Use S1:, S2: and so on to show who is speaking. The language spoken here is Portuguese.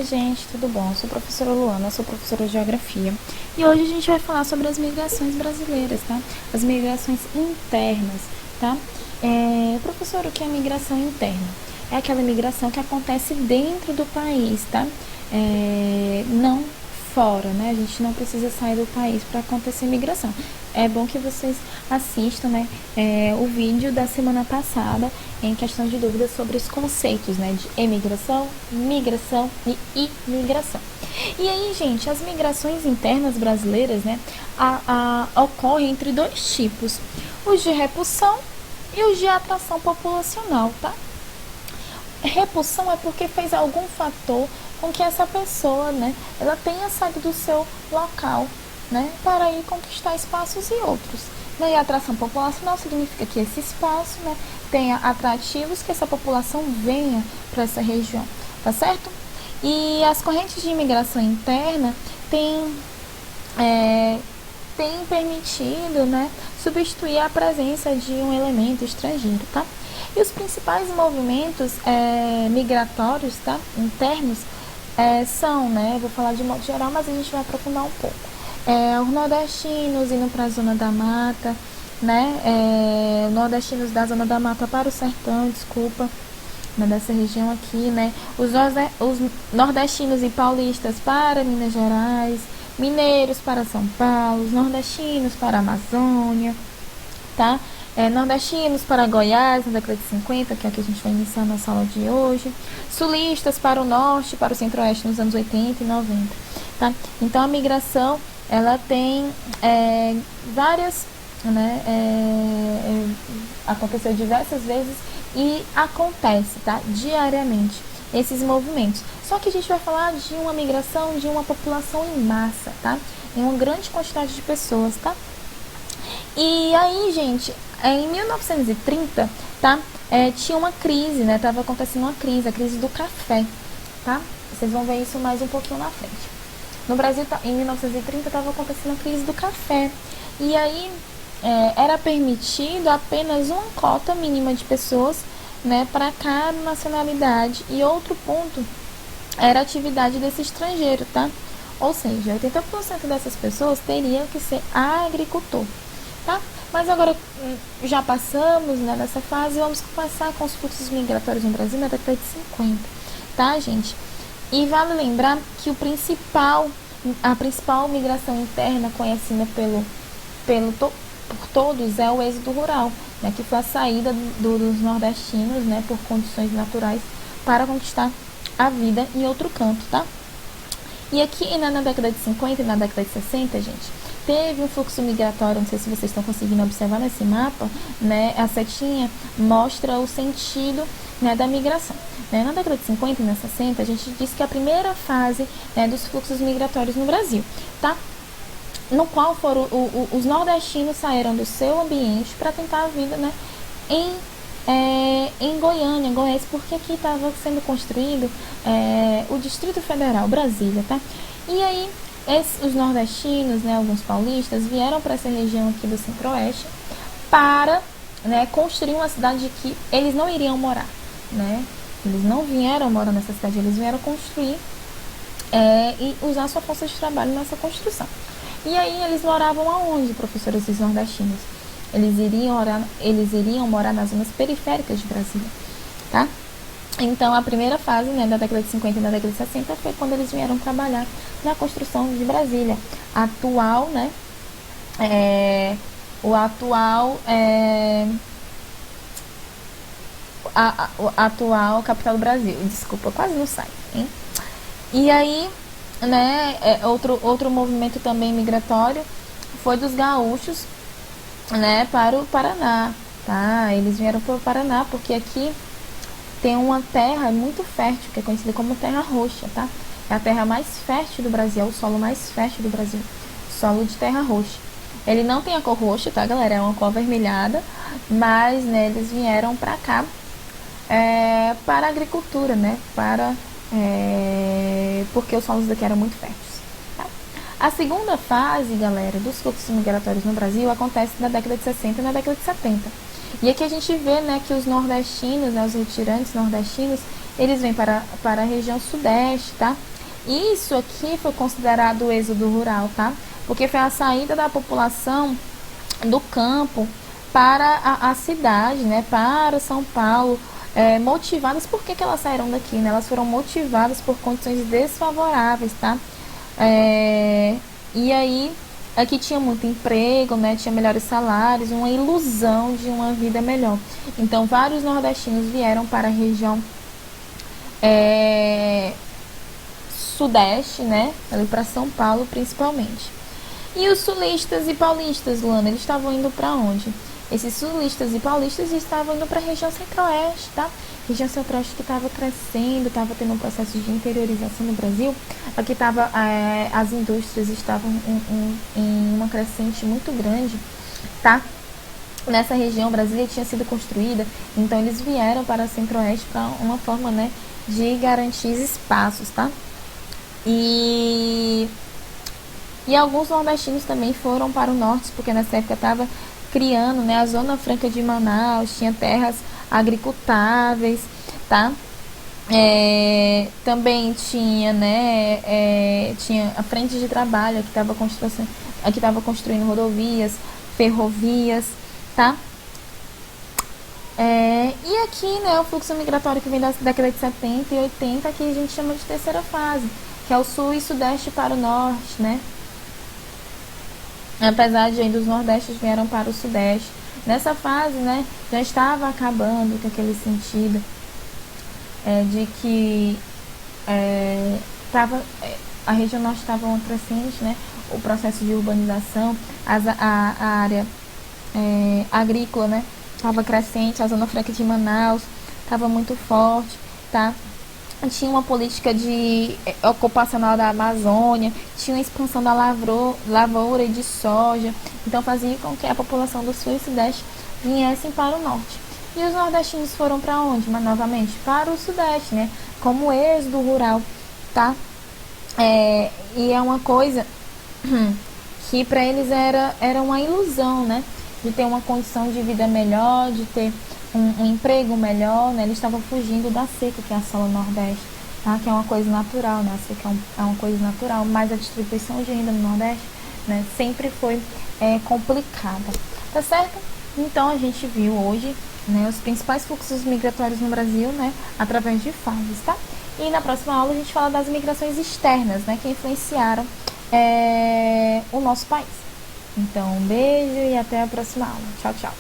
S1: gente, tudo bom? Eu sou a professora Luana, sou professora de Geografia e hoje a gente vai falar sobre as migrações brasileiras, tá? As migrações internas, tá? Professor, o que é migração interna? É aquela migração que acontece dentro do país, tá? Não fora, né? A gente não precisa sair do país para acontecer migração. É bom que vocês assistam, né, o vídeo da semana passada em questão de dúvidas sobre os conceitos, né, de emigração, migração e imigração. E aí, gente, as migrações internas brasileiras, né, ocorrem entre dois tipos, os de repulsão e os de atração populacional, tá? Repulsão é porque fez algum fator com que essa pessoa, né, ela tenha saído do seu local, né, para ir conquistar espaços e outros. E a atração populacional significa que esse espaço, né, tenha atrativos que essa população venha para essa região, tá certo? E as correntes de imigração interna têm permitido, né, substituir a presença de um elemento estrangeiro, tá? E os principais movimentos migratórios, tá, internos, são, né, eu vou falar de modo geral, mas a gente vai aprofundar um pouco. Os nordestinos indo para a zona da mata, né, nordestinos da zona da mata para o sertão, né, dessa região aqui, né, os nordestinos e paulistas para Minas Gerais, mineiros para São Paulo, os nordestinos para a Amazônia, tá? Nordestinos para Goiás, na década de 50, que é a que a gente vai iniciar a nossa aula de hoje. Sulistas para o norte, para o centro-oeste nos anos 80 e 90. Tá? Então, a migração, ela tem várias, né, aconteceu diversas vezes e acontece, tá? Diariamente, esses movimentos. Só que a gente vai falar de uma migração de uma população em massa, tá? Em uma grande quantidade de pessoas, tá? E aí, gente, em 1930, tá? Tinha uma crise, né? Tava acontecendo uma crise, a crise do café, tá? Vocês vão ver isso mais um pouquinho na frente. No Brasil, em 1930, estava acontecendo a crise do café. E aí, era permitido apenas uma cota mínima de pessoas, né? Para cada nacionalidade. E outro ponto era a atividade desse estrangeiro, tá? Ou seja, 80% dessas pessoas teriam que ser agricultor. Tá? Mas agora já passamos, né, nessa fase, vamos passar com os fluxos migratórios no Brasil na década de 50, tá, gente? E vale lembrar que a principal migração interna conhecida por todos é o êxodo rural, né, que foi a saída dos nordestinos, né, por condições naturais para conquistar a vida em outro canto, tá? E aqui na década de 50 e na década de 60, gente, teve um fluxo migratório, não sei se vocês estão conseguindo observar nesse mapa, né, a setinha mostra o sentido, né, da migração. Né? Na década de 50 e na 60, a gente disse que a primeira fase, né, dos fluxos migratórios no Brasil, tá? No qual foram os nordestinos saíram do seu ambiente para tentar a vida, né, em Goiânia, Goiás, porque aqui estava sendo construído o Distrito Federal, Brasília, tá? E aí, os nordestinos, né, alguns paulistas, vieram para essa região aqui do centro-oeste para, né, construir uma cidade que eles não iriam morar, né? Eles não vieram morar nessa cidade, eles vieram construir e usar sua força de trabalho nessa construção. E aí eles moravam aonde, professores, esses nordestinos? Eles iriam morar nas zonas periféricas de Brasília, tá? Então, a primeira fase, né, da década de 50 e da década de 60 foi quando eles vieram trabalhar na construção de Brasília, atual, né, a atual capital do Brasil. Desculpa, quase não sai, hein? E aí, né, outro movimento também migratório foi dos gaúchos, né, para o Paraná, tá? Eles vieram para o Paraná porque aqui tem uma terra muito fértil, que é conhecida como terra roxa, tá? É a terra mais fértil do Brasil, é o solo mais fértil do Brasil, solo de terra roxa. Ele não tem a cor roxa, tá, galera? É uma cor avermelhada, mas, né, eles vieram pra cá para a agricultura, né? Porque os solos daqui eram muito férteis, tá? A segunda fase, galera, dos fluxos migratórios no Brasil acontece na década de 60 e na década de 70. E aqui a gente vê, né, que os nordestinos, né, os retirantes nordestinos, eles vêm para a região sudeste, tá? Isso aqui foi considerado o êxodo rural, tá? Porque foi a saída da população do campo para a cidade, né? Para São Paulo, motivadas. Por que elas saíram daqui, né? Elas foram motivadas por condições desfavoráveis, tá? E aí, aqui tinha muito emprego, né? Tinha melhores salários, uma ilusão de uma vida melhor. Então, vários nordestinos vieram para a região sudeste, né? Ali para São Paulo, principalmente. E os sulistas e paulistas, Luana, eles estavam indo para onde? Esses sulistas e paulistas estavam indo para a região centro-oeste, tá? Região centro-oeste que estava crescendo, estava tendo um processo de interiorização no Brasil. Aqui estava, as indústrias estavam em uma crescente muito grande, tá? Nessa região, Brasília tinha sido construída, então eles vieram para o centro-oeste para uma forma, né, de garantir espaços, tá? E alguns nordestinos também foram para o norte, porque nessa época estava criando, né, a Zona Franca de Manaus, tinha terras agricultáveis, tá? Também tinha, né, tinha a frente de trabalho, que estava construindo rodovias, ferrovias, tá? E aqui, né, o fluxo migratório que vem da década de 70 e 80, que a gente chama de terceira fase, que é o sul e sudeste para o norte, né? Apesar de ainda os nordestes vieram para o sudeste. Nessa fase, né, já estava acabando com aquele sentido de que a região norte estava uma crescente, né, o processo de urbanização, a área agrícola, né, estava crescente, a Zona Franca de Manaus estava muito forte, tá? Tinha uma política de ocupacional da Amazônia, tinha uma expansão da lavoura e de soja, então fazia com que a população do sul e sudeste viessem para o norte. E os nordestinos foram para onde? Mas novamente para o sudeste, né? Como êxodo rural, tá? E é uma coisa que para eles era uma ilusão, né? De ter uma condição de vida melhor, de ter um emprego melhor, né? Eles estavam fugindo da seca que assola o Nordeste, tá? Que é uma coisa natural, né? A seca é uma coisa natural, mas a distribuição de renda no Nordeste, né, sempre foi complicada, tá certo? Então a gente viu hoje, né, os principais fluxos migratórios no Brasil, né, através de fases, tá? E na próxima aula a gente fala das migrações externas, né, que influenciaram o nosso país. Então, um beijo e até a próxima aula. Tchau, tchau.